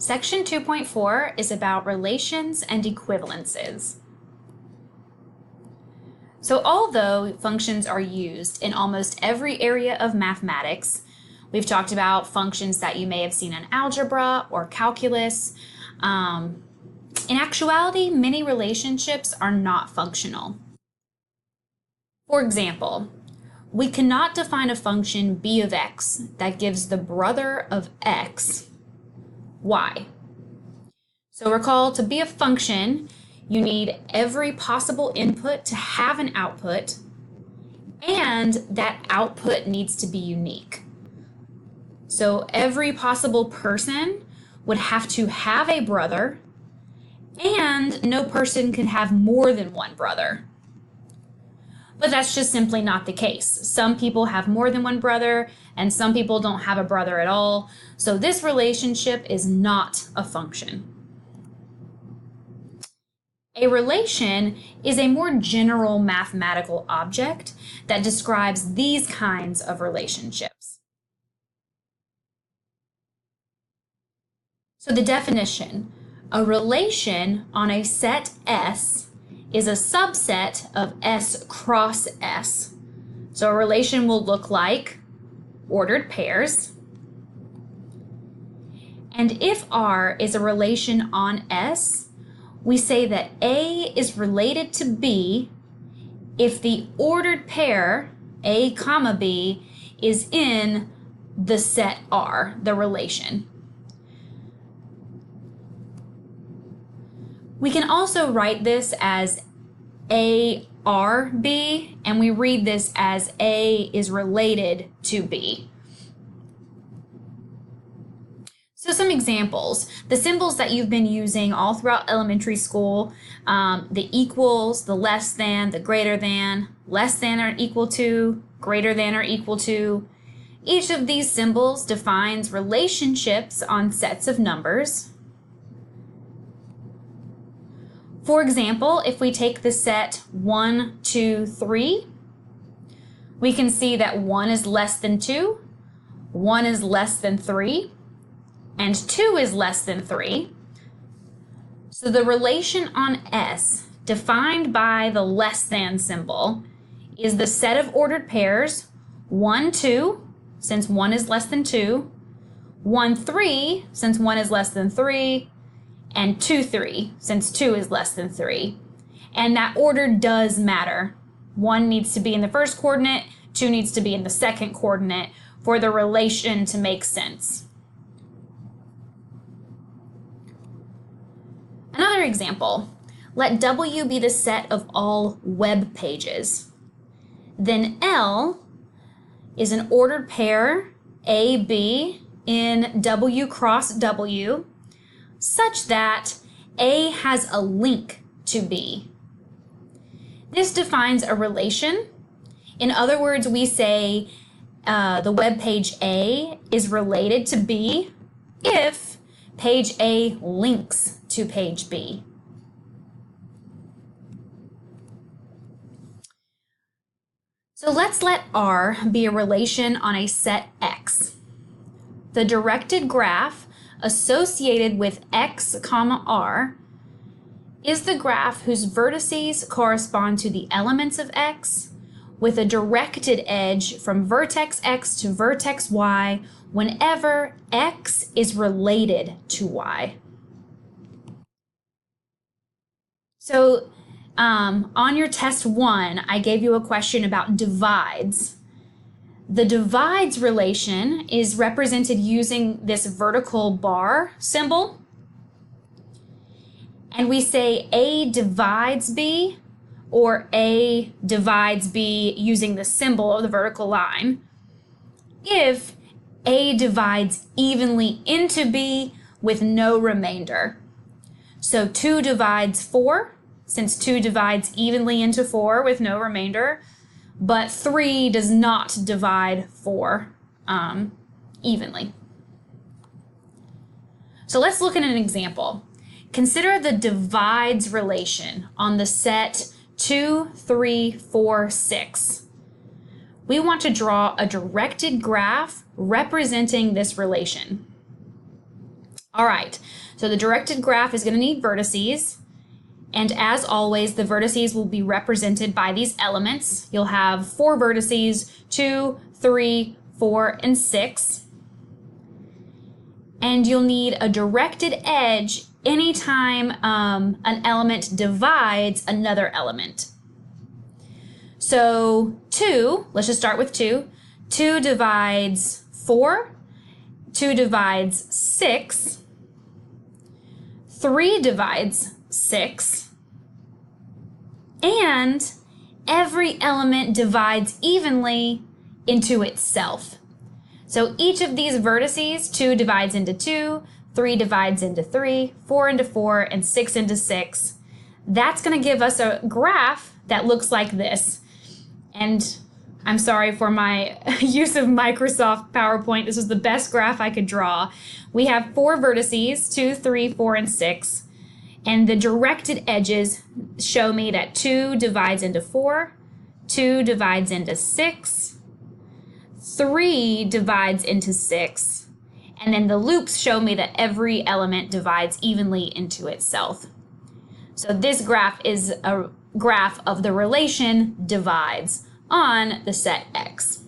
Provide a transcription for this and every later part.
Section 2.4 is about relations and equivalences. So although functions are used in almost every area of mathematics, we've talked about functions that you may have seen in algebra or calculus. In actuality, many relationships are not functional. For example, we cannot define a function b of x that gives the brother of x y. So recall, to be a function, you need every possible input to have an output, and that output needs to be unique. So every possible person would have to have a brother, and no person can have more than one brother. But that's just simply not the case. Some people have more than one brother, and some people don't have a brother at all. So this relationship is not a function. A relation is a more general mathematical object that describes these kinds of relationships. So the definition: a relation on a set S is a subset of S cross S. So a relation will look like ordered pairs. And if R is a relation on S, we say that A is related to B if the ordered pair, A comma B, is in the set R, the relation. We can also write this as ARB, and we read this as A is related to B. So some examples, the symbols that you've been using all throughout elementary school, the equals, the less than, the greater than, less than or equal to, greater than or equal to. Each of these symbols defines relationships on sets of numbers. For example, if we take the set 1, 2, 3, we can see that 1 is less than 2, 1 is less than 3, and 2 is less than 3. So the relation on S, defined by the less than symbol, is the set of ordered pairs 1, 2, since 1 is less than 2, 1, 3, since 1 is less than 3, and 2, 3, since 2 is less than 3. And that order does matter. 1 needs to be in the first coordinate, 2 needs to be in the second coordinate for the relation to make sense. Another example, let W be the set of all web pages. Then L is an ordered pair, AB, in W cross W, such that A has a link to B. This defines a relation. In other words, we say the web page A is related to B if page A links to page B. So let's let R be a relation on a set X. The directed graph associated with X comma R is the graph whose vertices correspond to the elements of X, with a directed edge from vertex X to vertex Y whenever X is related to Y. So on your test 1, I gave you a question about divides. The divides relation is represented using this vertical bar symbol. And we say A divides B, or A divides B using the symbol of the vertical line, if A divides evenly into B with no remainder. So 2 divides 4, since 2 divides evenly into 4 with no remainder, but 3 does not divide 4 evenly. So let's look at an example. Consider the divides relation on the set 2, 3, 4, 6. We want to draw a directed graph representing this relation. All right, so the directed graph is going to need vertices. And as always, the vertices will be represented by these elements. You'll have 4 vertices, 2, 3, 4, and 6. And you'll need a directed edge anytime an element divides another element. So 2, let's just start with 2. 2 divides 4. 2 divides 6. 3 divides 6. And every element divides evenly into itself. So each of these vertices, 2 divides into 2, 3 divides into 3, 4 into 4, and 6 into 6. That's going to give us a graph that looks like this. And I'm sorry for my use of Microsoft PowerPoint. This was the best graph I could draw. We have 4 vertices, 2, 3, 4, and 6. And the directed edges show me that 2 divides into 4, 2 divides into 6, 3 divides into 6, and then the loops show me that every element divides evenly into itself. So this graph is a graph of the relation divides on the set X.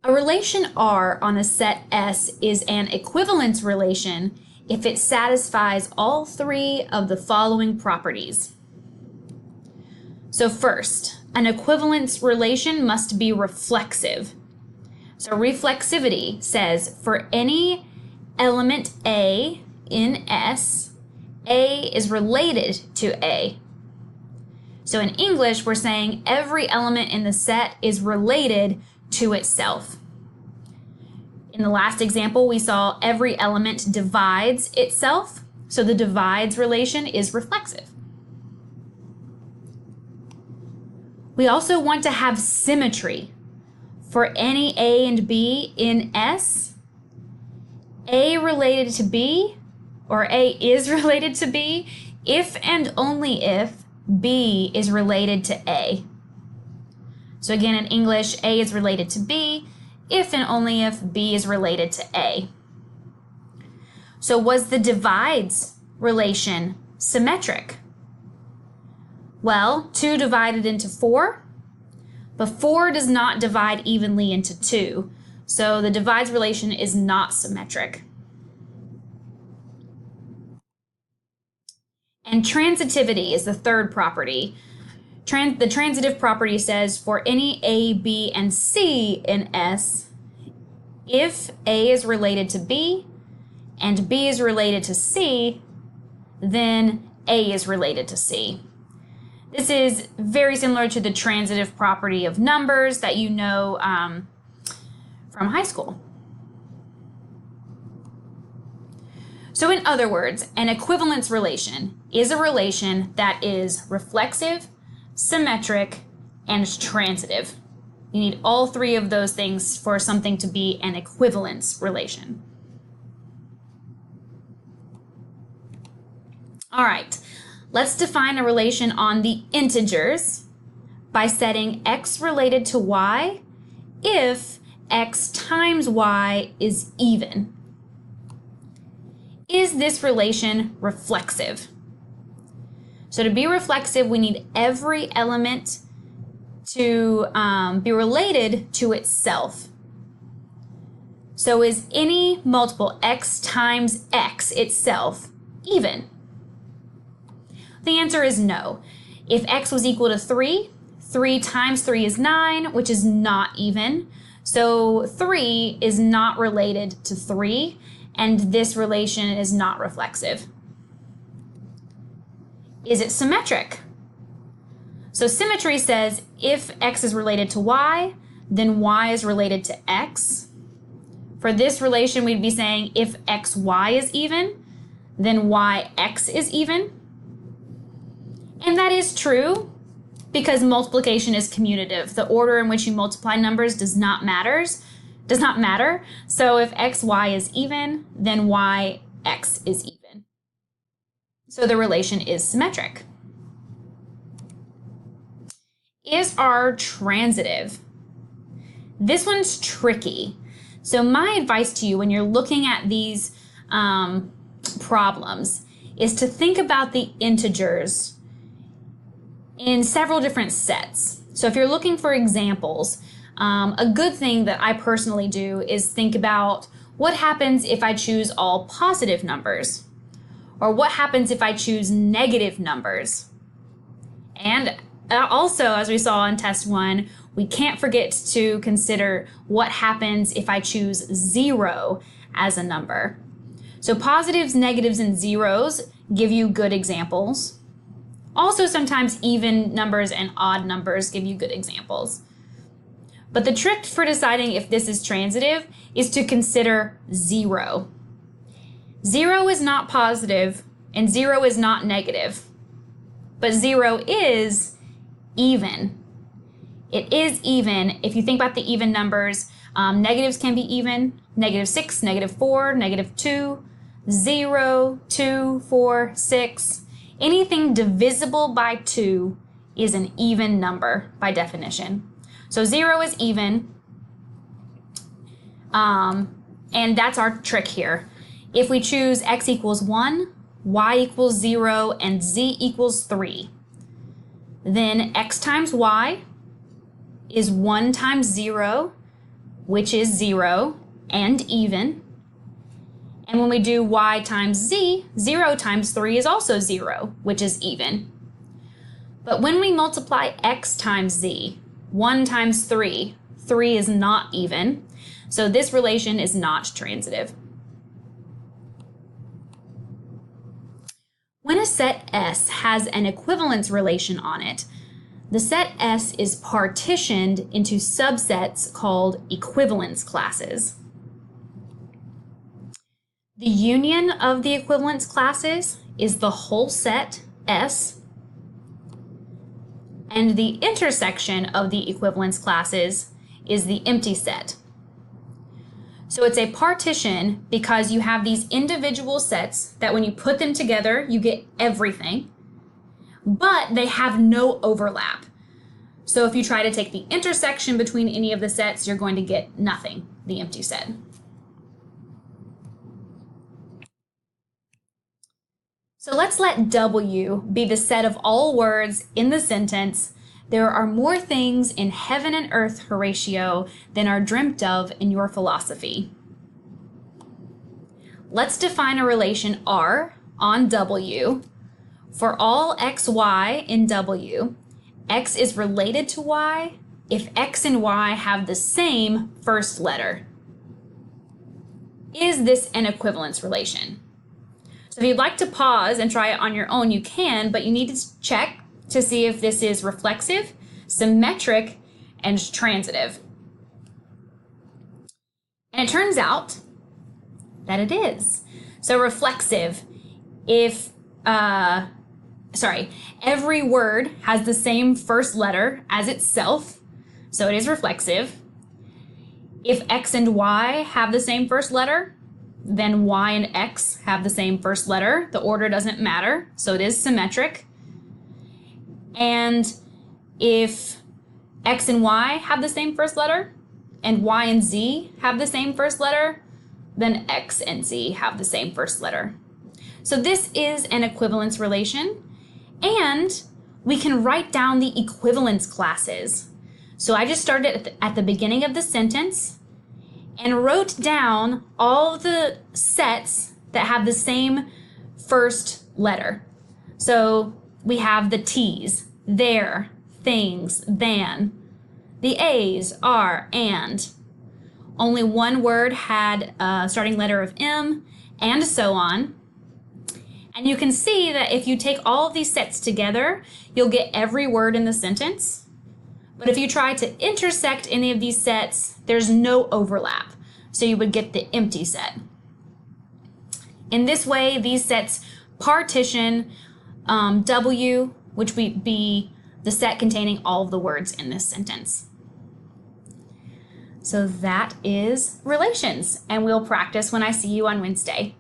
A relation R on a set S is an equivalence relation if it satisfies all 3 of the following properties. So first, an equivalence relation must be reflexive. So reflexivity says for any element A in S, A is related to A. So in English, we're saying every element in the set is related to itself. In the last example, we saw every element divides itself, so the divides relation is reflexive. We also want to have symmetry. For any A and B in S, A related to B, or A is related to B, if and only if B is related to A. So again, in English, A is related to B, if and only if B is related to A. So was the divides relation symmetric? Well, 2 divided into 4, but 4 does not divide evenly into 2, so the divides relation is not symmetric. And transitivity is the third property. The transitive property says for any A, B, and C in S, if A is related to B and B is related to C, then A is related to C. This is very similar to the transitive property of numbers that you know from high school. So in other words, an equivalence relation is a relation that is reflexive, symmetric, and transitive. You need all 3 of those things for something to be an equivalence relation. All right, let's define a relation on the integers by setting x related to y if x times y is even. Is this relation reflexive? So to be reflexive, we need every element to be related to itself. So is any multiple x times x itself even? The answer is no. If x was equal to 3, 3 times 3 is 9, which is not even. So 3 is not related to 3, and this relation is not reflexive. Is it symmetric? So symmetry says if x is related to y, then y is related to x. For this relation, we'd be saying if xy is even, then yx is even. And that is true because multiplication is commutative. The order in which you multiply numbers does not matter. So if xy is even, then yx is even. So the relation is symmetric. Is R transitive? This one's tricky. So my advice to you when you're looking at these problems is to think about the integers in several different sets. So if you're looking for examples, a good thing that I personally do is think about what happens if I choose all positive numbers, or what happens if I choose negative numbers. And also, as we saw in test 1, we can't forget to consider what happens if I choose 0 as a number. So positives, negatives, and zeros give you good examples. Also, sometimes even numbers and odd numbers give you good examples. But the trick for deciding if this is transitive is to consider 0. 0 is not positive and 0 is not negative, but 0 is even. It is even. If you think about the even numbers, negatives can be even. -6, -4, -2, 0, 2, 4, 6. Anything divisible by 2 is an even number by definition. So 0 is even, and that's our trick here. If we choose x equals 1, y equals 0, and z equals 3, then x times y is 1 times 0, which is 0, and even. And when we do y times z, 0 times 3 is also 0, which is even. But when we multiply x times z, 1 times 3, 3 is not even, so this relation is not transitive. When a set S has an equivalence relation on it, the set S is partitioned into subsets called equivalence classes. The union of the equivalence classes is the whole set S, and the intersection of the equivalence classes is the empty set. So it's a partition because you have these individual sets that when you put them together, you get everything, but they have no overlap. So if you try to take the intersection between any of the sets, you're going to get nothing, the empty set. So let's let W be the set of all words in the sentence, "There are more things in heaven and earth, Horatio, than are dreamt of in your philosophy." Let's define a relation R on W. For all x, y in W, x is related to y if x and y have the same first letter. Is this an equivalence relation? So if you'd like to pause and try it on your own, you can, but you need to check to see if this is reflexive, symmetric, and transitive. And it turns out that it is. So reflexive, if, every word has the same first letter as itself, so it is reflexive. If x and y have the same first letter, then y and x have the same first letter. The order doesn't matter, so it is symmetric. And if x and y have the same first letter, and y and z have the same first letter, then x and z have the same first letter. So this is an equivalence relation, and we can write down the equivalence classes. So I just started at the beginning of the sentence and wrote down all the sets that have the same first letter. So we have the T's, their, things, than. The A's, are, and. Only one word had a starting letter of M, and so on. And you can see that if you take all of these sets together, you'll get every word in the sentence. But if you try to intersect any of these sets, there's no overlap. So you would get the empty set. In this way, these sets partition W, which would be the set containing all of the words in this sentence. So that is relations, and we'll practice when I see you on Wednesday.